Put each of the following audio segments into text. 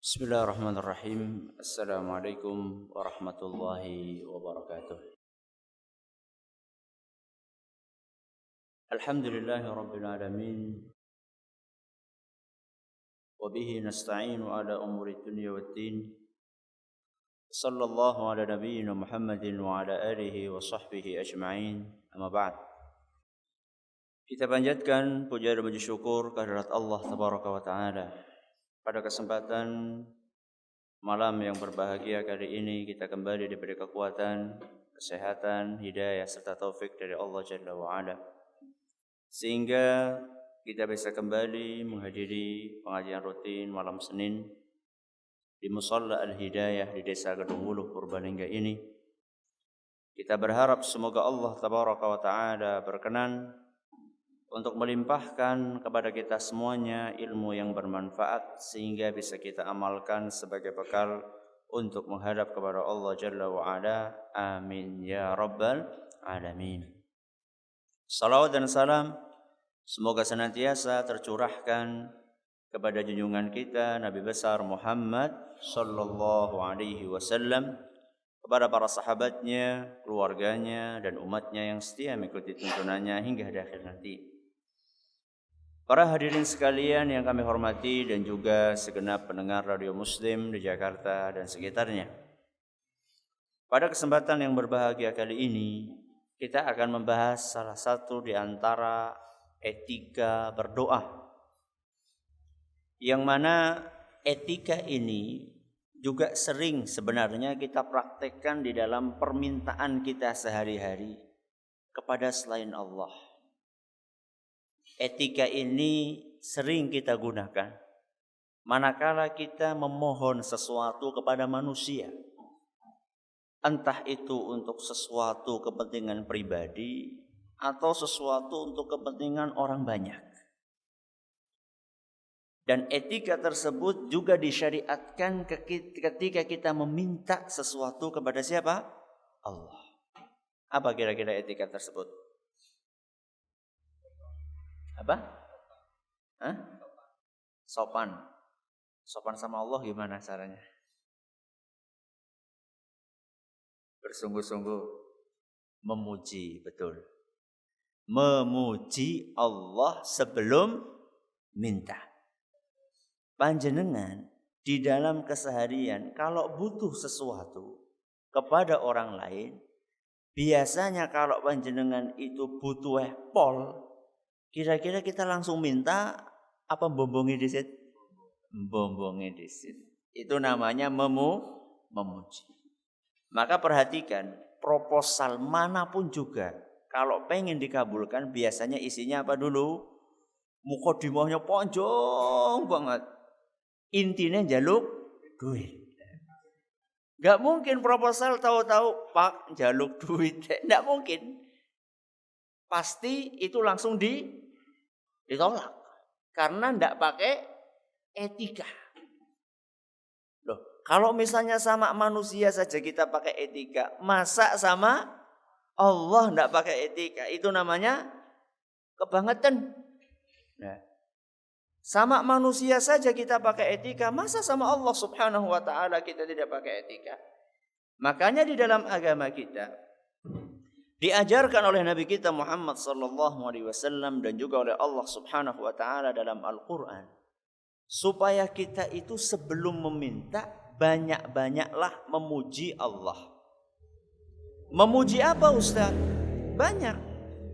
Bismillahirrahmanirrahim. Assalamualaikum warahmatullahi wabarakatuh. Alhamdulillahi rabbil alamin. Wa bihi nasta'inu ala umuri dunya waddin. Sallallahu ala nabiyyina Muhammadin wa ala alihi wa sahbihi ajma'in. Amma ba'd. Kita panjatkan puja dan puji syukur kehadirat Allah tabaraka wa taala. Pada kesempatan malam yang berbahagia kali ini kita kembali diberi kekuatan, kesehatan, hidayah serta taufik dari Allah Jalla wa Ala. Sehingga kita bisa kembali menghadiri pengajian rutin malam Senin di Musalla Al-Hidayah di Desa Gedung Wuluh Purbalingga ini. Kita berharap semoga Allah tabaraka wa taala berkenan untuk melimpahkan kepada kita semuanya ilmu yang bermanfaat sehingga bisa kita amalkan sebagai bekal untuk menghadap kepada Allah Jalla wa Ala. Amin ya rabbal alamin. Salawat dan salam semoga senantiasa tercurahkan kepada junjungan kita Nabi besar Muhammad sallallahu alaihi wasallam, kepada para sahabatnya, keluarganya dan umatnya yang setia mengikuti tuntunannya hingga di akhir nanti. Para hadirin sekalian yang kami hormati dan juga segenap pendengar Radio Muslim di Jakarta dan sekitarnya. Pada kesempatan yang berbahagia kali ini, kita akan membahas salah satu di antara etika berdoa. Yang mana etika ini juga sering sebenarnya kita praktekkan di dalam permintaan kita sehari-hari kepada selain Allah. Etika ini sering kita gunakan manakala kita memohon sesuatu kepada manusia. Entah itu untuk sesuatu kepentingan pribadi atau sesuatu untuk kepentingan orang banyak. Dan etika tersebut juga disyariatkan ketika kita meminta sesuatu kepada siapa? Allah. Apa kira-kira etika tersebut? Apa? Hah? Sopan. Sopan sama Allah gimana caranya? Bersungguh-sungguh memuji, betul. Memuji Allah sebelum minta. Panjenengan di dalam keseharian kalau butuh sesuatu kepada orang lain, biasanya kalau panjenengan itu butuh pol, kira-kira kita langsung minta apa bombongi disit? Bombongi disit. Itu namanya memuji. Maka perhatikan, proposal manapun juga kalau pengen dikabulkan biasanya isinya apa dulu? Mukadimahnya panjang banget. Intinya jaluk duit. Gak mungkin proposal tahu-tahu Pak jaluk duit. Gak mungkin. Pasti itu langsung ditolak. Karena tidak pakai etika. Loh, kalau misalnya sama manusia saja kita pakai etika, masa sama Allah tidak pakai etika? Itu namanya kebangetan. Nah, sama manusia saja kita pakai etika, masa sama Allah Subhanahu wa taala kita tidak pakai etika? Makanya di dalam agama kita diajarkan oleh Nabi kita Muhammad sallallahu alaihi wasallam dan juga oleh Allah Subhanahu wa taala dalam Al-Qur'an, supaya kita itu sebelum meminta banyak-banyaklah memuji Allah. Memuji apa Ustaz? Banyak.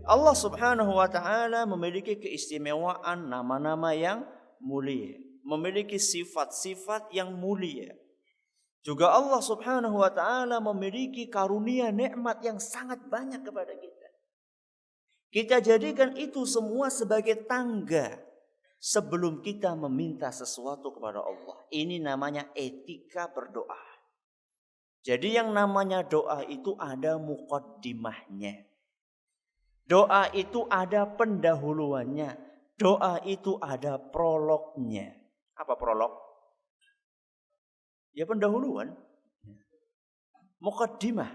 Allah Subhanahu wa taala memiliki keistimewaan nama-nama yang mulia, memiliki sifat-sifat yang mulia. Juga Allah Subhanahu wa taala memiliki karunia nikmat yang sangat banyak kepada kita. Kita jadikan itu semua sebagai tangga sebelum kita meminta sesuatu kepada Allah. Ini namanya etika berdoa. Jadi yang namanya doa itu ada muqaddimahnya. Doa itu ada pendahuluannya. Doa itu ada prolognya. Apa prolog? Ya pendahuluan. Muqaddimah.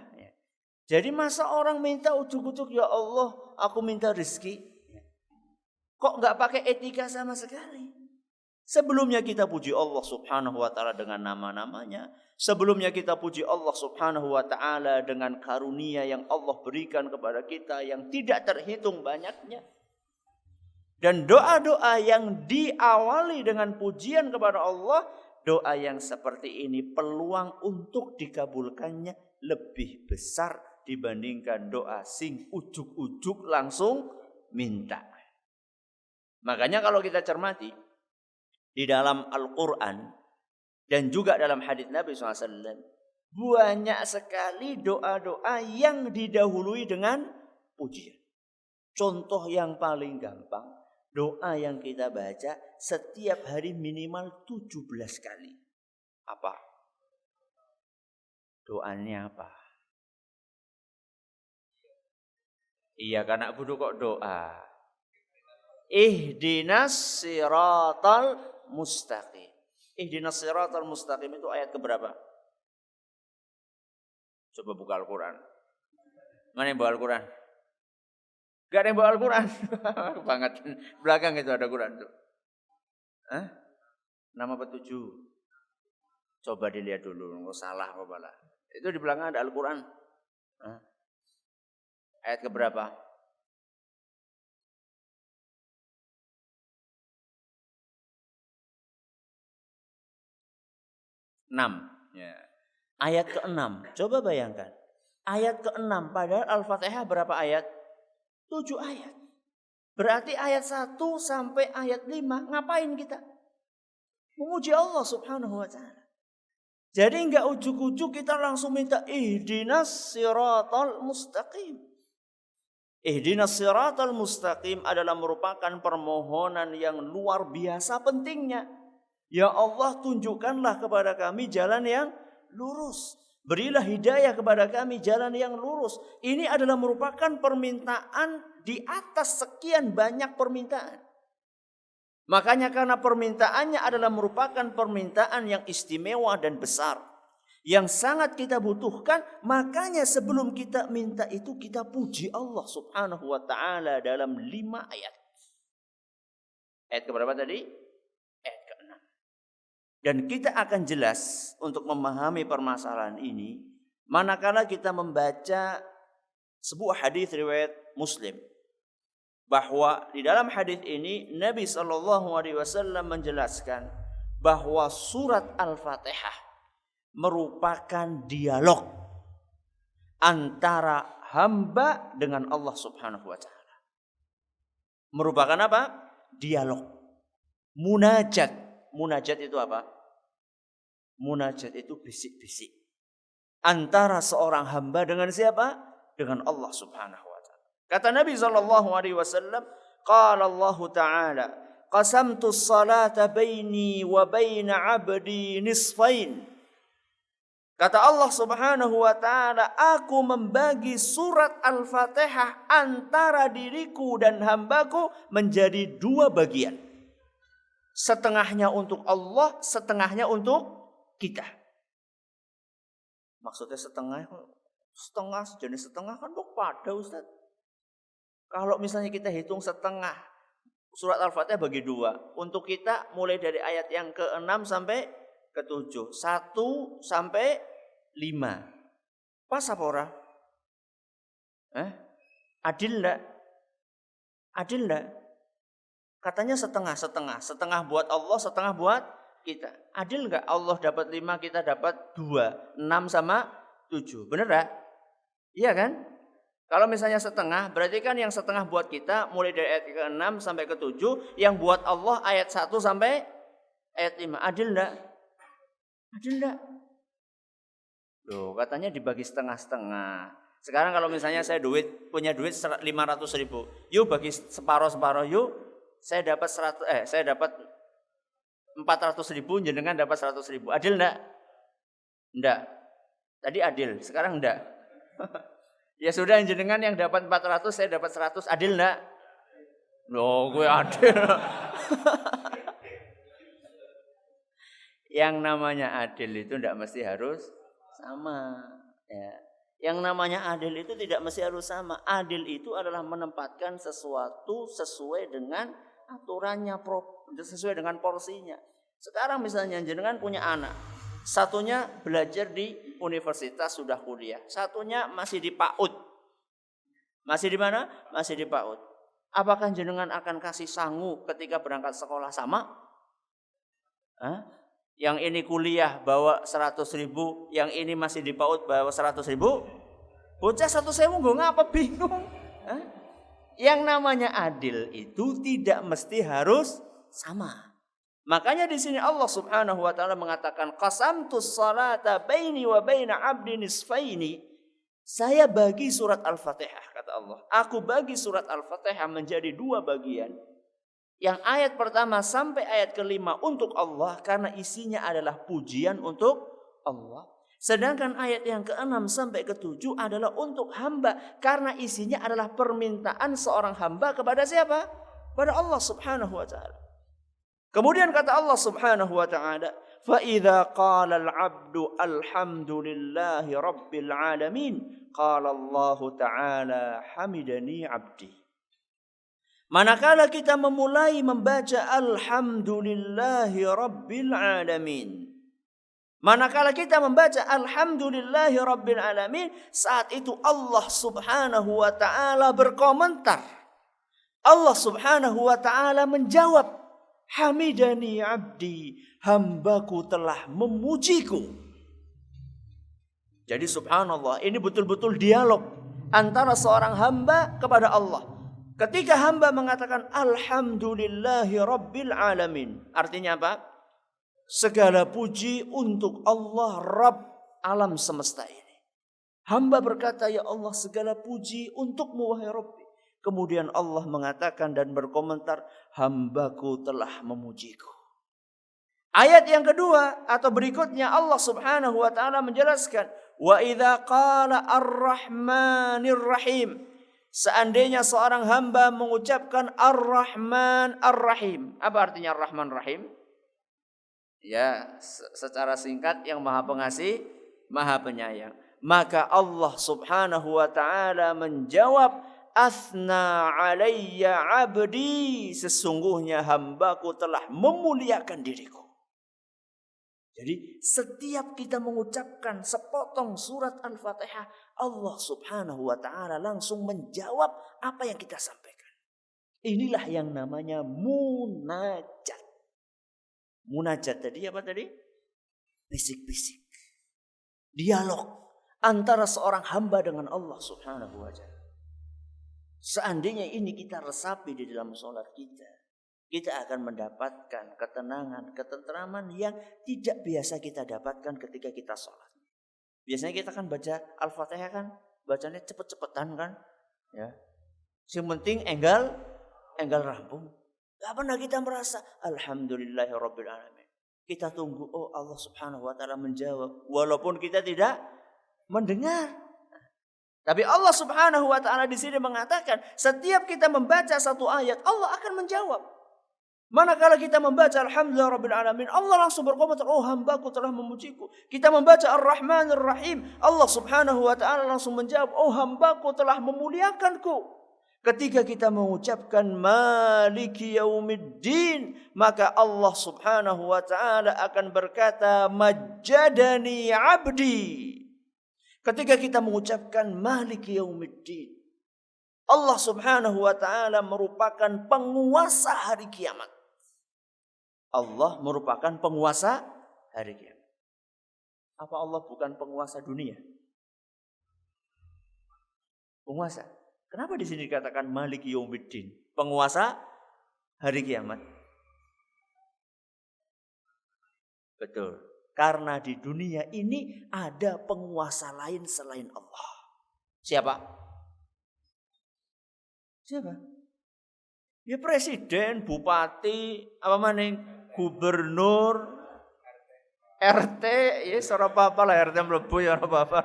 Jadi masa orang minta ujuk-ujuk, ya Allah aku minta rezeki. Kok gak pakai etika sama sekali? Sebelumnya kita puji Allah subhanahu wa ta'ala dengan nama-namanya. Sebelumnya kita puji Allah subhanahu wa ta'ala dengan karunia yang Allah berikan kepada kita yang tidak terhitung banyaknya. Dan doa-doa yang diawali dengan pujian kepada Allah, doa yang seperti ini peluang untuk dikabulkannya lebih besar dibandingkan doa sing ujuk-ujuk langsung minta. Makanya kalau kita cermati di dalam Al-Quran dan juga dalam hadits Nabi SAW, banyak sekali doa-doa yang didahului dengan pujian. Contoh yang paling gampang, doa yang kita baca setiap hari minimal 17 kali. Apa? Doanya apa? Iya, karena budu kok doa. Ihdinas siratal mustaqim. Ihdinas siratal mustaqim itu ayat keberapa? Coba buka Al-Quran. Mana yang bawa Al-Quran? Gak ada yang bawa Al-Quran. Banget. Belakang itu ada Quran tuh. Hah? Nama petujuh. Coba dilihat dulu. Nggak salah apa lah. Itu di belakang ada Al-Quran. Hah? Ayat keberapa? 6. Ya. Ayat ke-6. Coba bayangkan. Ayat ke-6. Padahal Al-Fatihah berapa ayat? 7 ayat. Berarti ayat 1 sampai ayat 5. Ngapain kita? Memuji Allah subhanahu wa ta'ala. Jadi enggak ujuk-ujuk kita langsung minta ihdinas siratal mustaqim. Ihdinas siratal mustaqim adalah merupakan permohonan yang luar biasa pentingnya. Ya Allah, tunjukkanlah kepada kami jalan yang lurus. Berilah hidayah kepada kami jalan yang lurus. Ini adalah merupakan permintaan di atas sekian banyak permintaan. Makanya karena permintaannya adalah merupakan permintaan yang istimewa dan besar. Yang sangat kita butuhkan. Makanya sebelum kita minta itu kita puji Allah subhanahu wa ta'ala dalam 5 ayat. Ayat keberapa tadi? Dan kita akan jelas untuk memahami permasalahan ini manakala kita membaca sebuah hadis riwayat Muslim, bahwa di dalam hadis ini Nabi SAW menjelaskan bahwa surat Al-Fatihah merupakan dialog antara hamba dengan Allah Subhanahu wa taala. Merupakan apa? Dialog. Munajat. Munajat itu apa? Munajat itu bisik-bisik antara seorang hamba dengan siapa? Dengan Allah Subhanahu wa taala. Kata Nabi SAW, qala Allah Ta'ala, qasamtu as-salata baini wa baina 'abdi nisfain. Kata Allah Subhanahu wa taala, aku membagi surat Al-Fatihah antara diriku dan hambaku menjadi 2 bagian. Setengahnya untuk Allah, setengahnya untuk kita. Maksudnya setengah sejenis setengah kan pada Ustaz. Kalau misalnya kita hitung setengah surat Al-Fatihah bagi 2. Untuk kita mulai dari ayat yang ke-6 sampai ke-7. 1 sampai 5. Pas apa ora? Adil enggak? Adil enggak? Katanya setengah buat Allah, setengah buat kita. Adil enggak? Allah dapat 5, kita dapat 2. 6 sama 7. Benar enggak? Iya kan? Kalau misalnya setengah, berarti kan yang setengah buat kita mulai dari ayat ke-6 sampai ke-7, yang buat Allah ayat 1 sampai ayat 5. Adil enggak? Adil enggak? Loh, katanya dibagi setengah-setengah. Sekarang kalau misalnya saya punya duit 500.000. Yuk bagi separuh-separuh yuk. Saya dapat 400.000, jenengan dapat 100.000. Adil enggak? Enggak. Tadi adil, sekarang enggak. Ya sudah, jenengan yang dapat 400, saya dapat 100. Adil enggak? Loh, gue adil. Yang namanya adil itu enggak mesti harus sama, ya. Yang namanya adil itu tidak mesti harus sama. Adil itu adalah menempatkan sesuatu sesuai dengan aturannya sesuai dengan porsinya. Sekarang misalnya jenengan punya anak, satunya belajar di universitas sudah kuliah, satunya masih di PAUD. Masih di mana? Masih di PAUD. Apakah jenengan akan kasih sangu ketika berangkat sekolah sama? Hah? Yang ini kuliah bawa 100.000, yang ini masih di PAUD bawa 100.000? Bocah 100.000 gue ngapa bingung? Hah? Yang namanya adil itu tidak mesti harus sama. Makanya di sini Allah Subhanahu wa taala mengatakan qasamtus salata baini wa baina 'abdi nisfaini. Saya bagi surat Al-Fatihah kata Allah. Aku bagi surat Al-Fatihah menjadi 2 bagian. Yang ayat pertama sampai ayat kelima untuk Allah karena isinya adalah pujian untuk Allah. Sedangkan ayat yang ke-6 sampai ke-7 adalah untuk hamba karena isinya adalah permintaan seorang hamba kepada siapa? Kepada Allah Subhanahu wa taala. Kemudian kata Allah Subhanahu wa taala, "Fa idza qala al-'abdu alhamdulillahi rabbil alamin, qala Allah taala hamidani 'abdi." Manakala kita memulai membaca alhamdulillahi rabbil alamin. Manakala kita membaca alhamdulillahi rabbil alamin, saat itu Allah Subhanahu wa taala berkomentar. Allah Subhanahu wa taala menjawab, hamidani abdi, hambaku telah memujiku. Jadi subhanallah, ini betul-betul dialog antara seorang hamba kepada Allah. Ketika hamba mengatakan alhamdulillahi rabbil alamin, artinya apa? Segala puji untuk Allah Rabb alam semesta ini. Hamba berkata, ya Allah segala puji untukmu wahai Rabbi. Kemudian Allah mengatakan dan berkomentar, hambaku telah memujiku. Ayat yang kedua atau berikutnya Allah Subhanahu wa taala menjelaskan, wa idza qala ar-rahmanir rahim. Seandainya seorang hamba mengucapkan ar-rahman ar-rahim. Apa artinya ar-rahman rahim? Ya, secara singkat yang Maha Pengasih, Maha Penyayang. Maka Allah Subhanahu wa taala menjawab, asna alayya abdi, sesungguhnya hambaku telah memuliakan diriku. Jadi setiap kita mengucapkan sepotong surat Al-Fatihah, Allah Subhanahu wa taala langsung menjawab apa yang kita sampaikan. Inilah yang namanya munajat. Munajat tadi apa tadi? Bisik-bisik. Dialog antara seorang hamba dengan Allah Subhanahu wa taala. Seandainya ini kita resapi di dalam sholat kita akan mendapatkan ketenangan, ketenteraman yang tidak biasa kita dapatkan ketika kita sholat. Biasanya kita kan baca Al-Fatihah kan, bacanya cepet-cepetan kan, ya. Yang penting enggal rampung. Gak pernah kita merasa alhamdulillahirabbil alamin. Kita tunggu, oh Allah Subhanahu wa taala menjawab, walaupun kita tidak mendengar. Tapi Allah Subhanahu wa taala di sini mengatakan, setiap kita membaca satu ayat, Allah akan menjawab. Manakala kita membaca alhamdulillah rabbil alamin, Allah langsung berkomentar, oh hambaku telah memujiku. Kita membaca ar-rahmanir rahim, Allah Subhanahu wa taala langsung menjawab, oh hambaku telah memuliakanku. Ketika kita mengucapkan maliki yaumiddin, maka Allah Subhanahu wa taala akan berkata, majjadani abdi. Ketika kita mengucapkan maliki yaumiddin, Allah Subhanahu wa taala merupakan penguasa hari kiamat. Allah merupakan penguasa hari kiamat. Apa Allah bukan penguasa dunia? Penguasa. Kenapa di sini dikatakan maliki yaumiddin? Penguasa hari kiamat. Betul. Karena di dunia ini ada penguasa lain selain Allah. Siapa? Siapa? Ya presiden, bupati, apa maning, gubernur, RT, ya ora apa-apa lah RT mlebu ya ora apa-apa.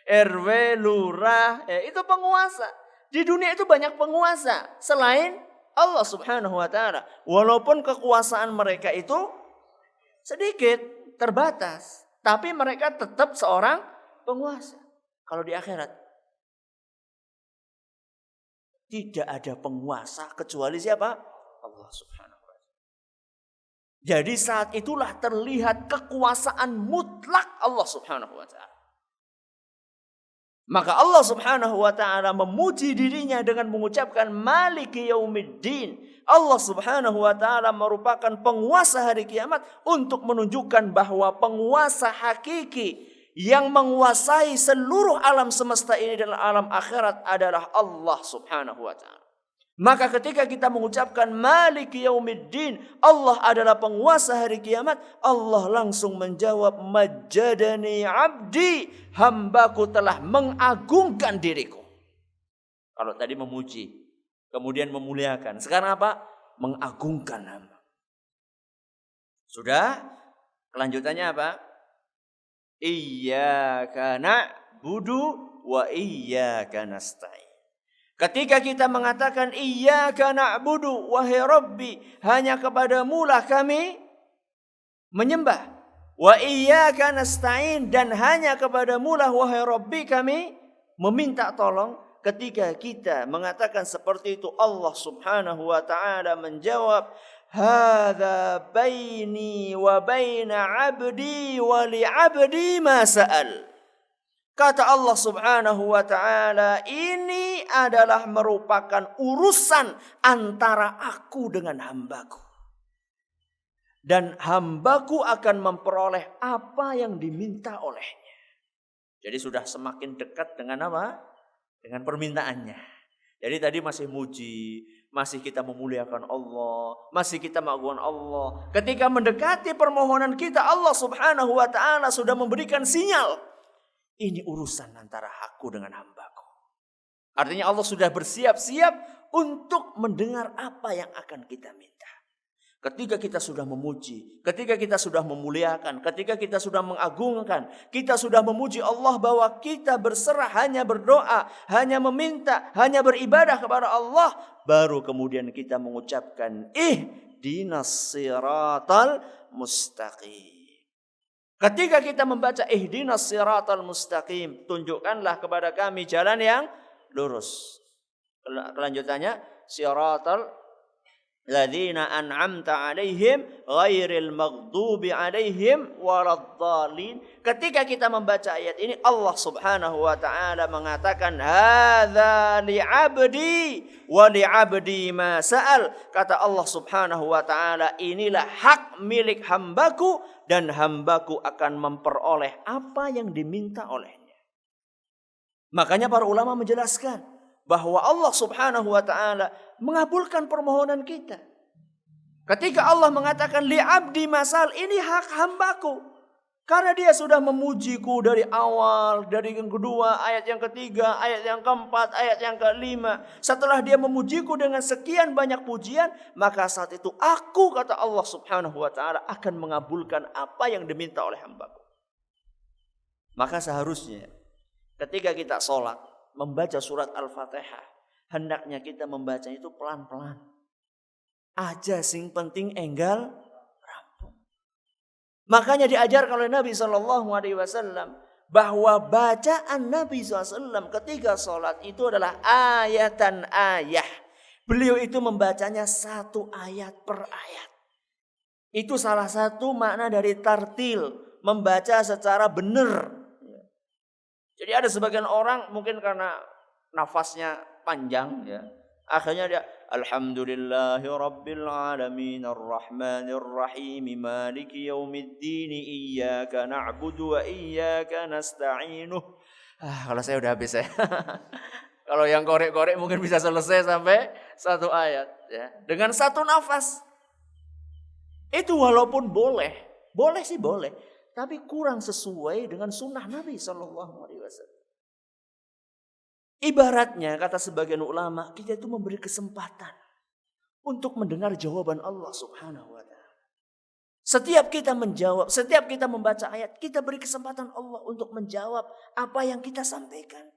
RW, lurah, itu penguasa. Di dunia itu banyak penguasa selain Allah Subhanahu wa taala. Walaupun kekuasaan mereka itu sedikit, terbatas, tapi mereka tetap seorang penguasa. Kalau di akhirat, Tidak ada penguasa kecuali siapa? Allah Subhanahu wa ta'ala. Jadi saat itulah terlihat kekuasaan mutlak Allah Subhanahu wa ta'ala. Maka Allah Subhanahu wa ta'ala memuji dirinya dengan mengucapkan Maliki Yaumiddin. Allah Subhanahu wa ta'ala merupakan penguasa hari kiamat untuk menunjukkan bahwa penguasa hakiki yang menguasai seluruh alam semesta ini dan alam akhirat adalah Allah Subhanahu wa ta'ala. Maka ketika kita mengucapkan Maliki Yaumiddin, Allah adalah penguasa hari kiamat, Allah langsung menjawab Majjadani abdi, hambaku telah mengagungkan diriku. Kalau tadi memuji, kemudian memuliakan. Sekarang apa? Mengagungkan hamba. Sudah? Kelanjutannya apa? Iyyaka na'budu wa iyyaka nasta'in. Ketika kita mengatakan Iyyaka na'budu, wahai Rabbi, hanya kepadamu lah kami menyembah. Wa iyyaka nasta'in, dan hanya kepadamu lah wahai Rabbi kami meminta tolong. Ketika kita mengatakan seperti itu, Allah Subhanahu wa ta'ala menjawab, Hadza baini wa baina 'abdi wa li 'abdi ma sa'al. Kata Allah Subhanahu wa ta'ala, ini adalah merupakan urusan antara aku dengan hambaku. Dan hambaku akan memperoleh apa yang diminta olehnya. Jadi sudah semakin dekat dengan apa? Dengan permintaannya. Jadi tadi masih muji, masih kita memuliakan Allah, masih kita mengagungkan Allah. Ketika mendekati permohonan kita, Allah Subhanahu wa ta'ala sudah memberikan sinyal. Ini urusan antara aku dengan hambaku. Artinya Allah sudah bersiap-siap untuk mendengar apa yang akan kita minta. Ketika kita sudah memuji, ketika kita sudah memuliakan, ketika kita sudah mengagungkan, kita sudah memuji Allah bahwa kita berserah, hanya berdoa, hanya meminta, hanya beribadah kepada Allah. Baru kemudian kita mengucapkan ihdinas siratal mustaqim. Ketika kita membaca ihdinas siratal mustaqim, tunjukkanlah kepada kami jalan yang lurus. Kelanjutannya, siratal ladzina an'amta 'alaihim ghairil maghdubi 'alaihim waladdallin. Ketika kita membaca ayat ini, Allah Subhanahu wa ta'ala mengatakan hadza li'abdi wa li'abdi ma sa'al. Kata Allah Subhanahu wa ta'ala, inilah hak milik hambaku dan hambaku akan memperoleh apa yang diminta olehnya. Makanya para ulama menjelaskan bahwa Allah Subhanahu wa ta'ala mengabulkan permohonan kita. Ketika Allah mengatakan li'abdi masal, ini hak hambaku. Karena dia sudah memujiku dari awal, dari yang kedua, ayat yang ketiga, ayat yang keempat, ayat yang kelima. Setelah dia memujiku dengan sekian banyak pujian, maka saat itu aku, kata Allah Subhanahu wa ta'ala, akan mengabulkan apa yang diminta oleh hambaku. Maka seharusnya ketika kita sholat, membaca surat Al-Fatihah, hendaknya kita membaca itu pelan-pelan. Aja sing penting enggal rampung. Makanya diajarkan oleh Nabi SAW bahwa bacaan Nabi SAW ketika sholat itu adalah ayatan ayah. Beliau itu membacanya satu ayat per ayat. Itu salah satu makna dari tartil, membaca secara benar. Jadi ada sebagian orang mungkin karena nafasnya panjang, ya, akhirnya dia Alhamdulillahi Rabbil Alamin Ar-Rahmanir Rahim Maliki Yaumiddin Iyyaka na'budu wa iyyaka nasta'inuh. Kalau saya udah habis ya. Kalau yang korek-korek mungkin bisa selesai sampai satu ayat, ya, dengan satu nafas. Itu walaupun boleh sih boleh, tapi kurang sesuai dengan sunnah Nabi SAW. Ibaratnya, kata sebagian ulama, kita itu memberi kesempatan untuk mendengar jawaban Allah Subhanahu wa ta'ala. Setiap kita menjawab, setiap kita membaca ayat, kita beri kesempatan Allah untuk menjawab apa yang kita sampaikan.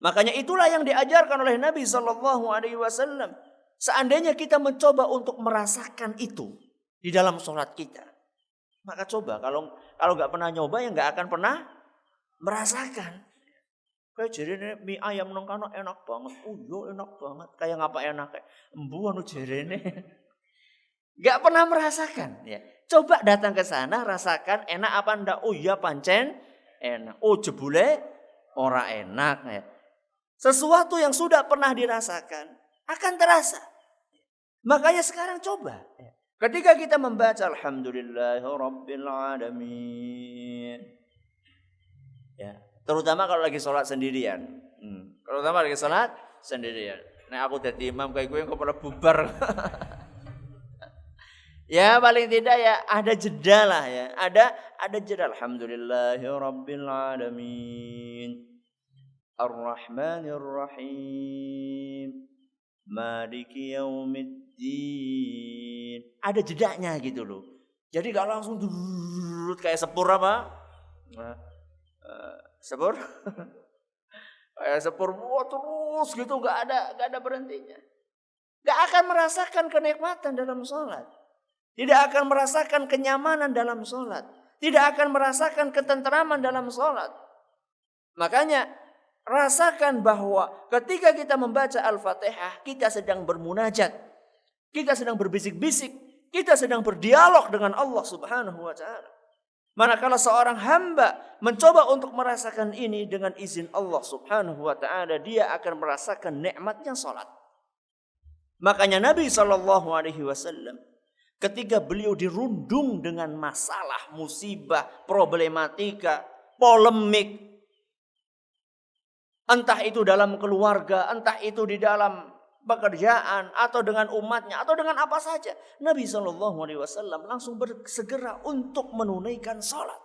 Makanya itulah yang diajarkan oleh Nabi SAW. Seandainya kita mencoba untuk merasakan itu di dalam sholat kita, maka coba, kalau nggak pernah nyoba ya nggak akan pernah merasakan. Kayak jerene mie ayam nang kana enak banget. Oh iya enak banget. Kayak ngapa enak kayak embu anu jerene. Enggak pernah merasakan ya. Coba datang ke sana rasakan enak apa ndak? Oh iya pancen enak. Oh jebule ora enak ya. Sesuatu yang sudah pernah dirasakan akan terasa. Makanya sekarang coba. Ketika kita membaca Alhamdulillahirabbil alamin. Ya, terutama kalau lagi sholat sendirian. Terutama lagi sholat sendirian. Nah aku jadi imam kayak gue yang kepala bubar. Ya paling tidak ya ada jeda lah ya. Ada jeda. Alhamdulillahirabbil alamin. Ar-Rahmanir Rahim. Maliki yaumiddin. Ada jedanya gitu loh. Jadi gak langsung kayak sepur apa? Sepur? Kayak sepur terus gitu gak ada berhentinya. Gak akan merasakan kenikmatan dalam sholat. Tidak akan merasakan kenyamanan dalam sholat. Tidak akan merasakan ketenteraman dalam sholat. Makanya rasakan bahwa ketika kita membaca Al-Fatihah, kita sedang bermunajat. Kita sedang berbisik-bisik. Kita sedang berdialog dengan Allah Subhanahu wa ta'ala. Manakala seorang hamba mencoba untuk merasakan ini dengan izin Allah Subhanahu wa ta'ala, dia akan merasakan nikmatnya salat. Makanya Nabi SAW ketika beliau dirundung dengan masalah, musibah, problematika, polemik, entah itu dalam keluarga, entah itu di dalam pekerjaan, atau dengan umatnya, atau dengan apa saja, Nabi SAW langsung bersegera untuk menunaikan salat.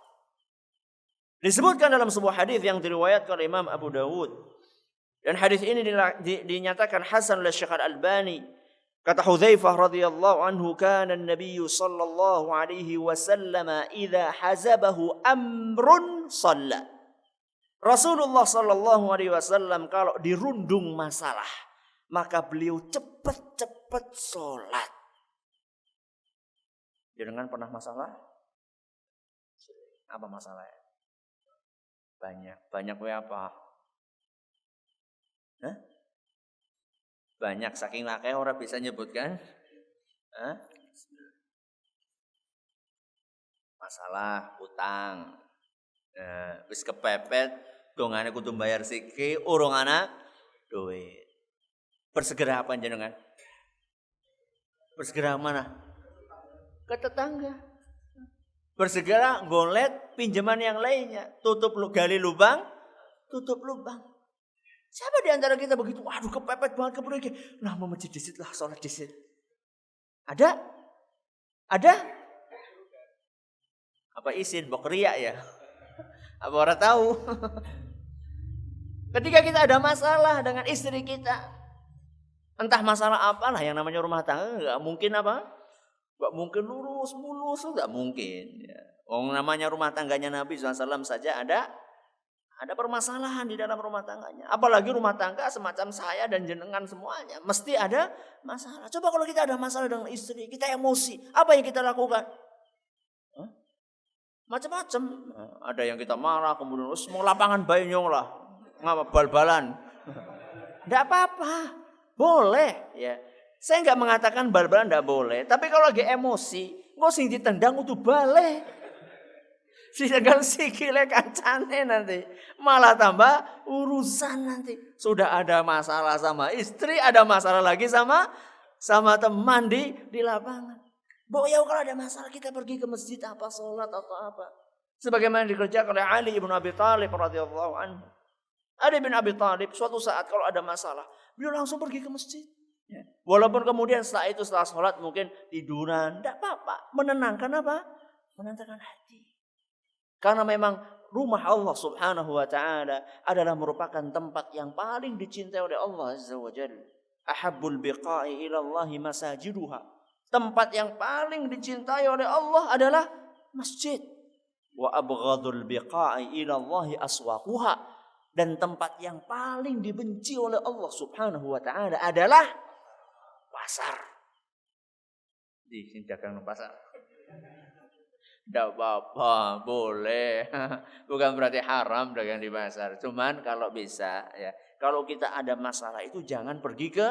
Disebutkan dalam sebuah hadis yang diriwayatkan oleh Imam Abu Dawud, dan hadis ini dinyatakan hasan oleh Syekh Al-Albani. Kata Hudzaifah radhiyallahu anhu, kana an-nabiy sallallahu alaihi wasallam idza hazabahu amrun shalla. Rasulullah sallallahu alaihi wasallam kalau dirundung masalah, maka beliau cepat-cepat sholat. Jangan pernah masalah? Apa masalahnya? Banyak apa? Hah? Banyak saking lakeh orang bisa nyebutkan. Hah? Masalah utang. Wis kepepet, dongane kudu bayar siki, urung ana duit. Bersegera apa jenengan? Bersegera mana? Ke tetangga. Bersegera golet pinjaman yang lainnya. Gali lubang, tutup lubang. Siapa di antara kita begitu? Waduh kepepet banget keperluan. Nah mau masjid disit lah, sholat disit. Ada? Apa izin? Bok riak ya? Apa orang tahu? Ketika kita ada masalah dengan istri kita, entah masalah apalah yang namanya rumah tangga, nggak mungkin apa? Nggak mungkin lurus mulus, nggak mungkin. Ya. Namanya rumah tangganya Nabi SAW saja ada permasalahan di dalam rumah tangganya. Apalagi rumah tangga semacam saya dan jenengan semuanya, mesti ada masalah. Coba kalau kita ada masalah dengan istri, kita emosi, apa yang kita lakukan? Macam-macam. Ada yang kita marah, kemudian mau lapangan bayonyong lah, ngapa bal-balan. Tidak apa-apa. Boleh ya. Saya enggak mengatakan bal-balan enggak boleh, tapi kalau lagi emosi, engko sing ditendang kudu balik. Sidagal sikile kancane nanti. Malah tambah urusan nanti. Sudah ada masalah sama istri, ada masalah lagi sama teman di lapangan. Ya kalau ada masalah kita pergi ke masjid apa sholat atau apa. Sebagaimana dikerjakan oleh Ali bin Abi Thalib radhiyallahu anhu. Ali bin Abi Thalib suatu saat kalau ada masalah, beliau langsung pergi ke masjid. Ya. Walaupun kemudian setelah sholat mungkin tiduran, tidak apa-apa. Menenangkan apa? Menenangkan hati. Karena memang rumah Allah Subhanahu wa ta'ala adalah merupakan tempat yang paling dicintai oleh Allah Azza wa Jalla. Ahabbul biqa'i ila Allahi masajiduha. Tempat yang paling dicintai oleh Allah adalah masjid. Wa abghadul biqa'i ila Allahi aswaquha. Dan tempat yang paling dibenci oleh Allah Subhanahu wa ta'ala adalah pasar. Di dagang pasar. Tidak apa-apa, boleh. Bukan berarti haram dagang di pasar. Cuman kalau bisa ya, kalau kita ada masalah itu jangan pergi ke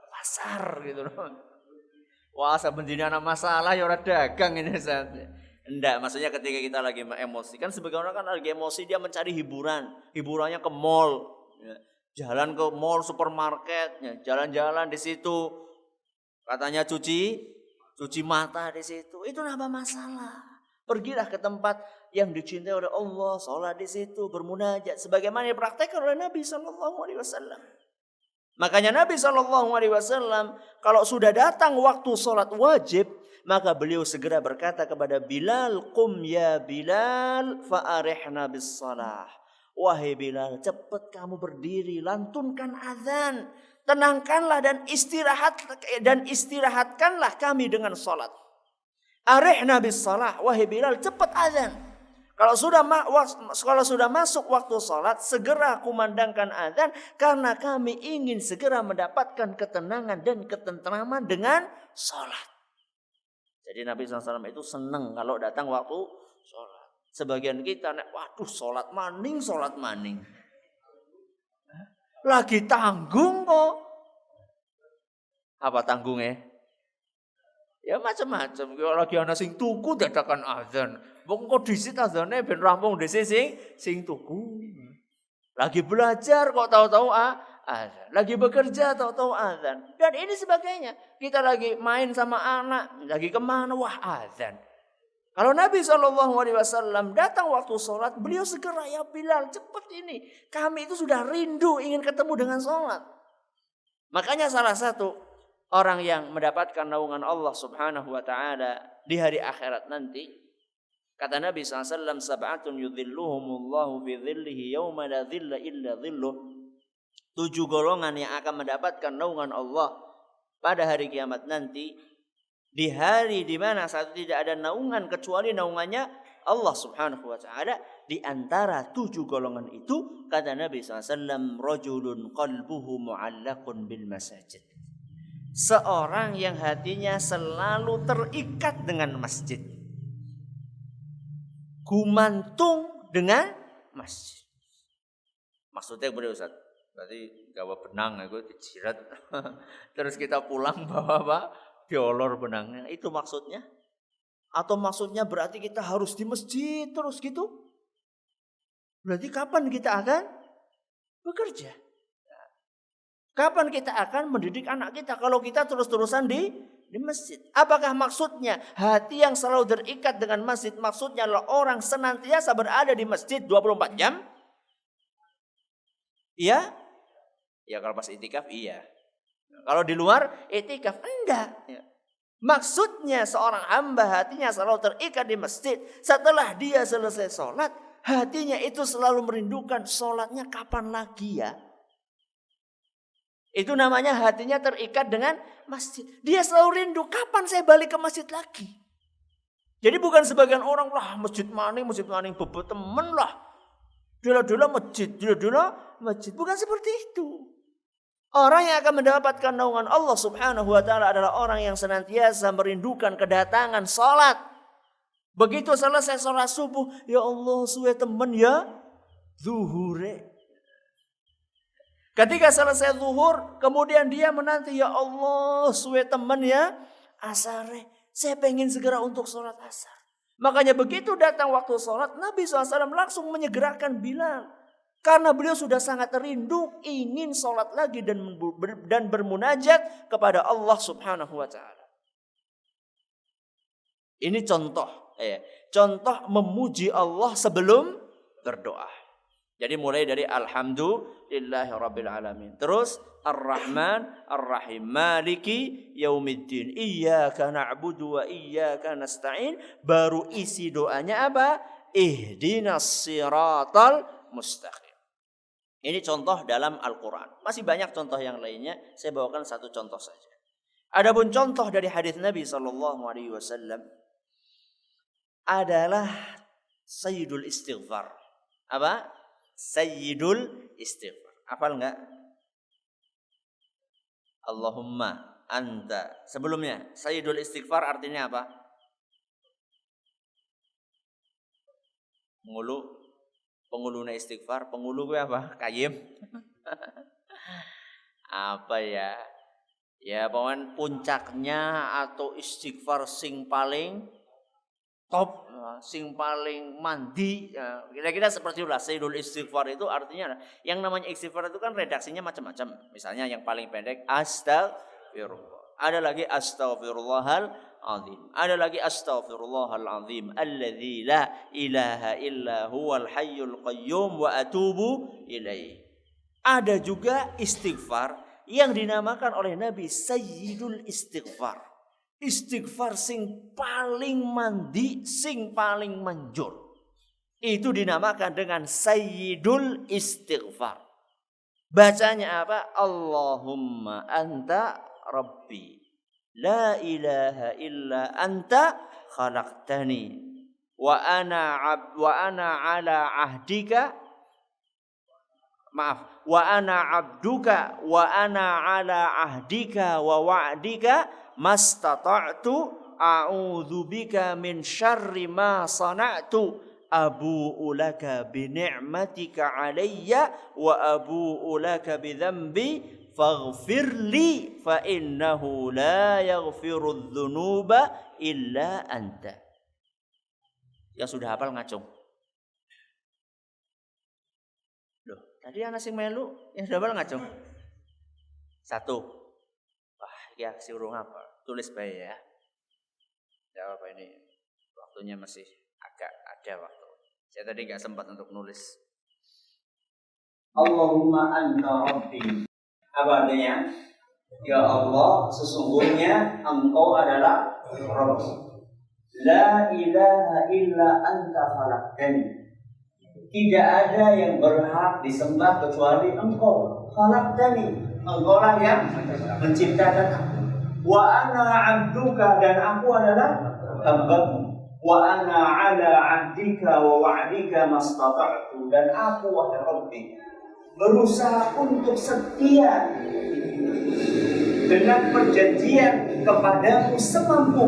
pasar gitu loh. Wah, sebenarnya ada masalah ya orang dagang ini Ustaz. Enggak, maksudnya ketika kita lagi emosi kan sebagian orang kan lagi emosi dia mencari hiburan. Hiburannya ke mall, ya. Jalan ke mall, supermarket, ya. Jalan-jalan di situ. Katanya cuci mata di situ. Itu apa masalah? Pergilah ke tempat yang dicintai oleh Allah, sholat di situ, bermunajat sebagaimana dipraktekkan oleh Nabi sallallahu alaihi wasallam. Makanya Nabi sallallahu alaihi wasallam kalau sudah datang waktu sholat wajib, maka beliau segera berkata kepada Bilal, "Qum ya Bilal fa'arihna bis shalah." Wahai Bilal, cepat kamu berdiri, lantunkan azan. Tenangkanlah dan istirahatkanlah kami dengan salat. Arihna bis shalah, wahai Bilal, cepat azan. Kalau sudah masuk waktu salat, segera kumandangkan azan karena kami ingin segera mendapatkan ketenangan dan ketentraman dengan salat. Jadi Nabi SAW itu senang kalau datang waktu sholat. Sebagian kita, waduh sholat maning. Lagi tanggung kok. Apa tanggungnya? Ya macam-macam. Kalau lagi ana sing tuku dadakan azan. Wong kok disit azane ben rampung dhisik sing tuku. Lagi belajar kok tahu-tahu azan. Lagi bekerja tahu-tahu azan. Dan ini sebagainya. Kita lagi main sama anak, lagi kemana, wah azan. Kalau Nabi SAW datang waktu sholat, beliau segera, ya Bilal cepat ini. Kami itu sudah rindu ingin ketemu dengan sholat. Makanya salah satu orang yang mendapatkan naungan Allah subhanahu wa ta'ala di hari akhirat nanti, kata Nabi SAW, sab'atun yudhilluhumullahu fi dhillihi yawma la dhilla illa dhilluh. 7 golongan yang akan mendapatkan naungan Allah pada hari kiamat nanti, di hari di mana saat itu tidak ada naungan kecuali naungannya Allah subhanahu wa ta'ala. Di antara 7 golongan itu, kata Nabi SAW, rajulun qalbuhu mu'allaqun bil masajid. Seorang yang hatinya selalu terikat dengan masjid. Gumantung dengan masjid. Maksudnya boleh Ustaz? Berarti gawa benang itu dijirat. Terus kita pulang bawa apa? Diolor benangnya. Itu maksudnya? Atau maksudnya berarti kita harus di masjid terus gitu? Berarti kapan kita akan bekerja? Kapan kita akan mendidik anak kita kalau kita terus-terusan di masjid? Apakah maksudnya hati yang selalu terikat dengan masjid maksudnya adalah orang senantiasa berada di masjid 24 jam? Iya? Ya kalau pas itikaf iya. Kalau di luar itikaf enggak. Maksudnya seorang hamba hatinya selalu terikat di masjid. Setelah dia selesai sholat, hatinya itu selalu merindukan sholatnya kapan lagi ya. Itu namanya hatinya terikat dengan masjid. Dia selalu rindu kapan saya balik ke masjid lagi. Jadi bukan sebagian orang lah masjid maning bebet temen lah. Dula-dula masjid. Bukan seperti itu. Orang yang akan mendapatkan naungan Allah subhanahu wa ta'ala adalah orang yang senantiasa merindukan kedatangan sholat. Begitu selesai sholat subuh, ya Allah suwe temen ya zuhure. Ketika selesai zuhur, kemudian dia menanti, ya Allah suwe temen ya asare. Saya pengen segera untuk sholat asar. Makanya begitu datang waktu sholat, Nabi SAW langsung menyegerakan Bilal. Karena beliau sudah sangat rindu ingin sholat lagi dan bermunajat kepada Allah subhanahu wa ta'ala. Ini contoh. Contoh memuji Allah sebelum berdoa. Jadi mulai dari alhamdulillahi rabbil alamin. Terus ar-Rahman ar-Rahim. Maliki yaumiddin. Iyyaka na'budu wa iyyaka nasta'in. Baru isi doanya apa? Ihdinas siratal mustaqim. Ini contoh dalam Al-Quran. Masih banyak contoh yang lainnya. Saya bawakan satu contoh saja. Adapun contoh dari hadis Nabi SAW adalah Sayyidul Istighfar. Apa? Sayyidul Istighfar. Hafal enggak? Allahumma anta. Sebelumnya, Sayyidul Istighfar artinya apa? Penguluna istighfar, pengulu gue apa? Kayim. Apa ya? Ya pokoknya puncaknya atau istighfar sing paling top, sing paling mandi. Kira-kira seperti itulah. Sayyidul istighfar itu artinya yang namanya istighfar itu kan redaksinya macam-macam. Misalnya yang paling pendek astaghfirullah. Ada lagi astaghfirullahal azim. Ada lagi astaghfirullahal azim alladzi la ilaha illa huwal hayyul qayyum wa atubu ilaih. Ada juga istighfar yang dinamakan oleh Nabi Sayyidul Istighfar. Istighfar sing paling mandi, sing paling manjur. Itu dinamakan dengan Sayyidul Istighfar. Bacanya apa? Allahumma anta Rabbi, la ilaha illa anta khalaqtani, wa ana ala ahdika, wa ana abduka, wa ana ala ahdika wa wa'dika, mastata'tu, a'udzubika min syarri ma sana'tu, abu'u laka bi ni'matika alayya, wa abu'u laka bi dhanbi, faghfirli fa innahu la yaghfirudz dzunuba illa anta. Yang sudah hafal ngacung. Loh, tadi anak sing melu yang sudah hafal ngacung. 1. Wah, ya suruh apa? Tulis baik ya. Jawab ini. Waktunya masih agak ada waktu. Saya tadi enggak sempat untuk nulis. Allahumma anta rabbi. Apa artinya? Ya Allah, sesungguhnya Engkau adalah Rabb. La ilaha illa anta khalaqtani. Tidak ada yang berhak disembah kecuali Engkau. Khalaqtani. Engkau lah yang menciptakan aku. Wa ana 'abduka, dan aku adalah hamba-Mu. Wa ana 'ala 'ahdika wa wa'dika mastata'tu, dan aku wahai Rabbi berusaha untuk setia dengan perjanjian kepadamu semampu.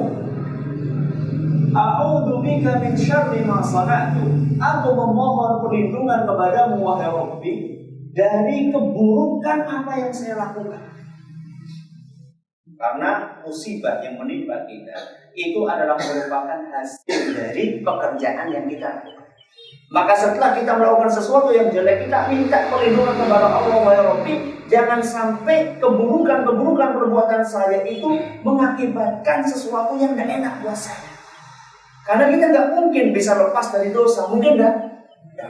A'udzubika min syarri ma sana'tu. Aku memohon perlindungan kepadamu wahai Rabbi dari keburukan apa yang saya lakukan. Karena musibah yang menimpa kita itu adalah merupakan hasil dari pekerjaan yang kita lakukan. Maka setelah kita melakukan sesuatu yang jelek, kita minta perlindungan kepada Allah, ya Rabbi, jangan sampai keburukan-keburukan perbuatan saya itu mengakibatkan sesuatu yang tidak enak buat saya. Karena kita nggak mungkin bisa lepas dari dosa, mungkin nggak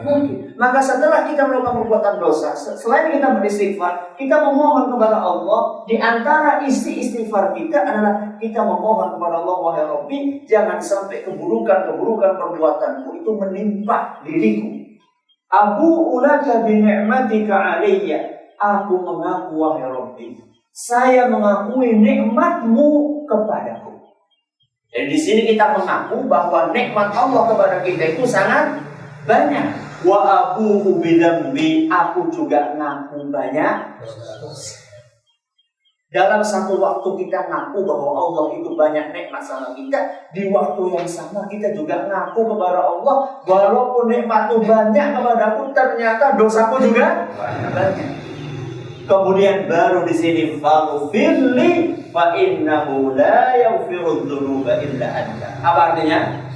mungkin. Maka setelah kita melakukan perbuatan dosa, selain kita beristighfar, kita memohon kepada Allah. Di antara isi istighfar kita adalah kita memohon kepada Allah, wahai Rabbi, jangan sampai keburukan-keburukan perbuatanku itu menimpa diriku. Abu'u laka bi ni'matika alayya. Aku mengaku wahai Rabbi, saya mengakui nikmat-Mu kepadaku. Dan di sini kita mengaku bahwa nikmat Allah kepada kita itu sangat banyak. Wa abu'u bidzambi, aku juga ngaku banyak dosa. Dalam satu waktu kita ngaku bahwa Allah itu banyak nikmat sama kita, di waktu yang sama kita juga ngaku kepada Allah, walaupun nikmat itu banyak kepadaku, ternyata dosaku juga banyak. Kemudian baru di sini faghfirli fa innahu la yaghfirudz dzunuba illa anta. Apa artinya?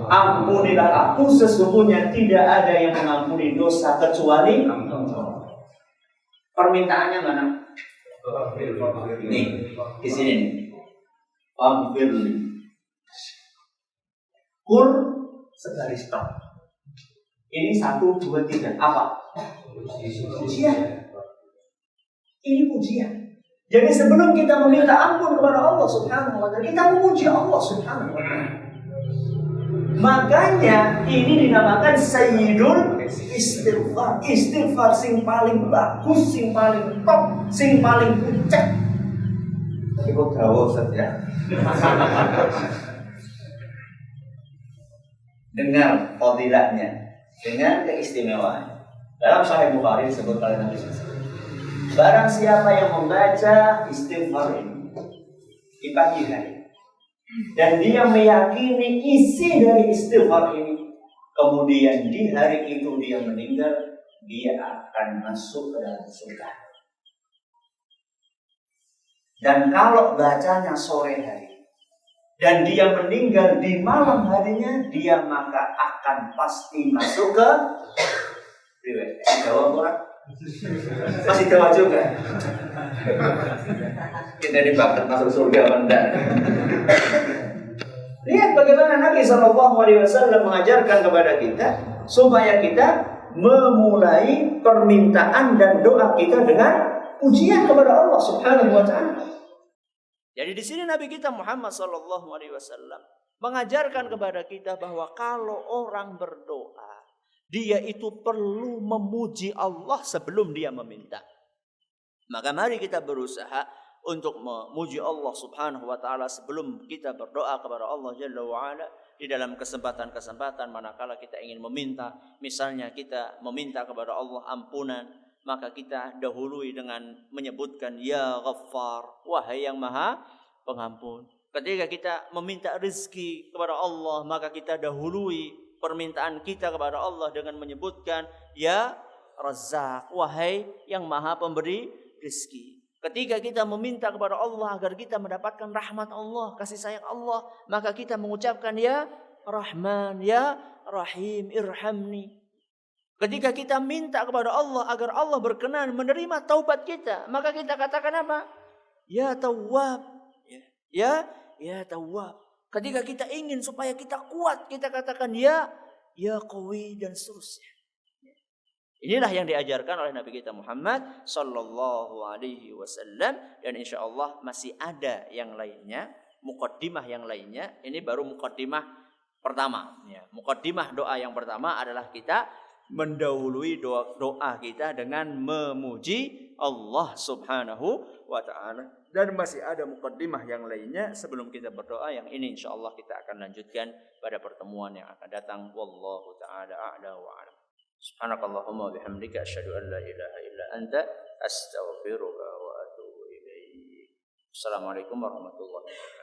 Ampunilah aku, sesungguhnya tidak ada yang mengampuni dosa kecuali Engkau. Permintaannya mana? Nih, di sini nih. Faghfirli. Kur segaris stop. Ini 1, 2, 3. Apa? Pujian. Ini pujian. Jadi sebelum kita meminta ampun kepada Allah Subhanahu wa Ta'ala, kita memuji Allah Subhanahu wa Ta'ala. Makanya ini dinamakan Sayyidul Istighfar. Istighfar sing paling bagus, sing paling top, sing paling puncak. Tapi kok jauh saja. Dengar fadilahnya, dengan keistimewaan. Dalam Sahih Bukhari disebut oleh Nabi SAW, barang siapa yang membaca istighfar ini di pagi hari dan dia meyakini isi dari istighfar ini, kemudian di hari itu dia meninggal, dia akan masuk ke dalam surga. Dan kalau bacanya sore hari dan dia meninggal di malam harinya, dia maka akan pasti masuk ke Jawa Barat. Masih Jawa juga. Kita dibakat masuk surga benda. Lihat bagaimana Nabi SAW mengajarkan kepada kita supaya kita memulai permintaan dan doa kita dengan pujian kepada Allah Subhanahu wa taala. Jadi di sini Nabi kita Muhammad SAW mengajarkan kepada kita bahwa kalau orang berdoa, dia itu perlu memuji Allah sebelum dia meminta. Maka mari kita berusaha untuk memuji Allah Subhanahu wa taala sebelum kita berdoa kepada Allah Jalla wa Ala di dalam kesempatan-kesempatan manakala kita ingin meminta. Misalnya kita meminta kepada Allah ampunan, maka kita dahului dengan menyebutkan Ya Ghaffar, wahai yang maha pengampun. Ketika kita meminta rezeki kepada Allah, maka kita dahului permintaan kita kepada Allah dengan menyebutkan Ya Razzaq, wahai yang maha pemberi rezeki. Ketika kita meminta kepada Allah agar kita mendapatkan rahmat Allah, kasih sayang Allah, maka kita mengucapkan Ya Rahman, Ya Rahim, irhamni. Ketika kita minta kepada Allah agar Allah berkenan menerima taubat kita, maka kita katakan apa? Ya Tawwab. Ya Tawwab. Ketika kita ingin supaya kita kuat, kita katakan Ya Qawi dan seterusnya. Inilah yang diajarkan oleh Nabi kita Muhammad sallallahu alaihi wasallam, dan insyaallah masih ada yang lainnya, muqaddimah yang lainnya. Ini baru muqaddimah pertama ya. Muqaddimah doa yang pertama adalah kita mendahului doa kita dengan memuji Allah Subhanahu wa taala, dan masih ada muqaddimah yang lainnya sebelum kita berdoa, yang ini insyaallah kita akan lanjutkan pada pertemuan yang akan datang. Wallahu taala a'la wa a'lam. Subhanakallahumma wa bihamdika asyhadu an la ilaha illa anta astaghfiruka wa atubu ilaik. Assalamualaikum warahmatullahi wabarakatuh.